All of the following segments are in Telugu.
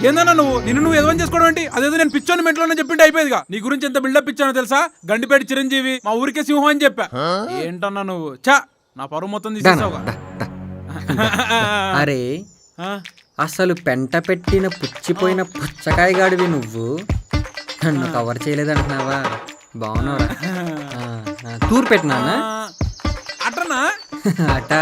ఏందన్నా నువ్వు ఎదవని చేసుకోవడం ఏంటి? అదేదో నేను పిచ్చోని మెంట్లోనే చెప్పింటే అయిపోయేదిగా. నీ గురించి ఎంత బిల్డప్ ఇచ్చానో తెలుసా? గండిపేట చిరంజీవి మా ఊరికే సింహం అని చెప్పా. ఏంటన్నా నువ్వు నా పరువు మొత్తం తీసేసావుగా. అరే అసలు పెంట పెట్టిన పుచ్చిపోయిన పుచ్చకాయగాడివి నువ్వు నన్ను కవర్ చేయలేదంటున్నావా? బాగున్నావురా. టూర్ పెట్టినా అట్రనా అట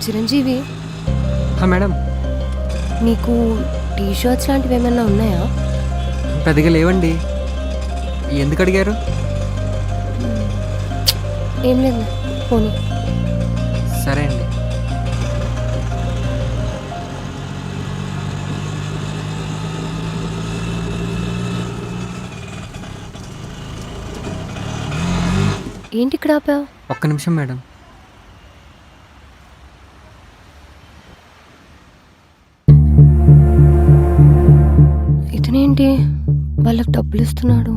చిరంజీవి మేడం, నీకు టీ షర్ట్స్ లాంటివి ఏమైనా ఉన్నాయా? పెద్దగా లేవండి. ఎందుకు అడిగారు? ఏం లేదు, పోనీ. సరే అండి. ఏంటి ఇక్కడ ఆపావు? ఒక్క నిమిషం మేడం. ఇతనేంటి వాళ్ళకి డబ్బులు ఇస్తున్నాడు?